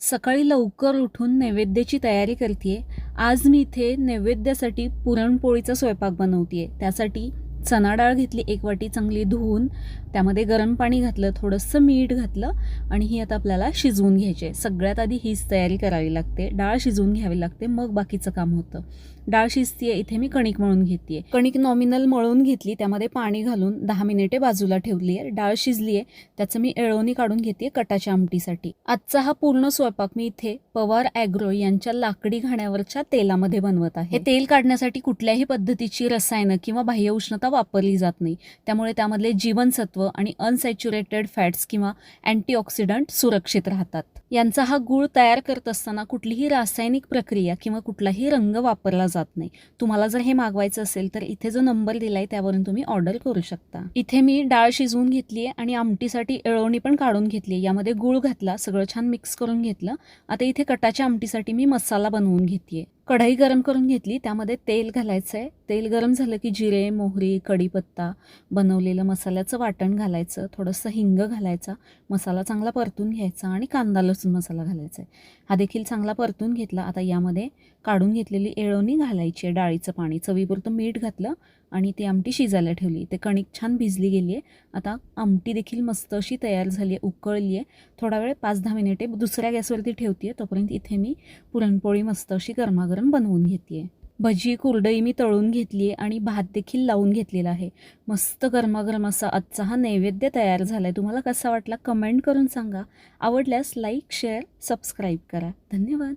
सकाळी लवकर उठून नैवेद्याची तयारी करते आहे. आज मी इथे नैवेद्यासाठी पुरणपोळीचा स्वयंपाक बनवते आहे. त्यासाठी चणा डाळ घेतली 1 वाटी चांगली धुवून, त्यामध्ये गरम पाणी घातलं, थोडंसं मीठ घातलं आणि ही आता आपल्याला शिजवून घ्यायची आहे. सगळ्यात आधी हीच तयारी करावी लागते. डाळ शिजवून घ्यावी लागते, मग बाकीचं काम होतं. डाळ शिजते आहे, इथे मी कणिक मळून घेते आहे. कणिक नॉमिनल मळून घेतली, त्यामध्ये पाणी घालून 10 मिनिटे बाजूला ठेवली आहे. डाळ शिजली आहे, त्याचं मी एळवणी काढून घेते कटाच्या आमटीसाठी. आजचा हा पूर्ण स्वयंपाक मी इथे पवार ॲग्रो यांच्या लाकडी घाण्यावरच्या तेलामध्ये बनवत आहे. हे तेल काढण्यासाठी कुठल्याही पद्धतीची रसायनं किंवा बाह्य उष्णता वापरली जात नाही, त्यामुळे त्यामधले जीवनसत्व आणि अनसॅच्युरेटेड फॅट्स किंवा अँटीऑक्सिडंट सुरक्षित राहतात. यांचा हा गूळ तयार करत असताना कुठलीही रासायनिक प्रक्रिया किंवा कुठलाही रंग वापरला जात नाही. तुम्हाला जर हे मागवायचं असेल तर इथे जो नंबर दिलाय त्यावरून तुम्ही ऑर्डर करू शकता. इथे मी डाळ शिजवून घेतली आहे आणि आमटीसाठी एळवणी पण काढून घेतली. यामध्ये गूळ घातला, सगळं छान मिक्स करून घेतलं. आता इथे कटाच्या आमटीसाठी मी मसाला बनवून घेतलीये. कढई गरम करून घेतली, त्यामध्ये तेल घालायचं आहे. तेल गरम झालं की जिरे, मोहरी, कढीपत्ता, बनवलेलं मसाल्याचं वाटण घालायचं, थोडंसं हिंग घालायचा, मसाला चांगला परतून घ्यायचा आणि कांदा लसूण मसाला घालायचा आहे. हा देखील चांगला परतून घेतला. आता यामध्ये काढून घेतलेली एळवणी घालायची आहे, डाळीचं पाणी, चवीपुरतं मीठ घातलं आणि ती आमटी शिजायला ठेवली. ते कणिक छान भिजली गेली आहे. आता आमटी देखील मस्त अशी तयार झाली आहे, उकळली आहे. थोडा वेळ 5-10 मिनिटे दुसऱ्या गॅसवरती ठेवते आहे. तोपर्यंत इथे मी पुरणपोळी मस्त अशी गरमागरम बनवून घेते आहे. भजी कुरडई मी तळून घेतली आहे आणि भात देखील लावून घेतलेला आहे. मस्त गरमागरम असा आजचा हा नैवेद्य तयार झाला आहे. तुम्हाला कसा वाटला कमेंट करून सांगा. आवडल्यास लाईक, शेअर, सबस्क्राईब करा. धन्यवाद.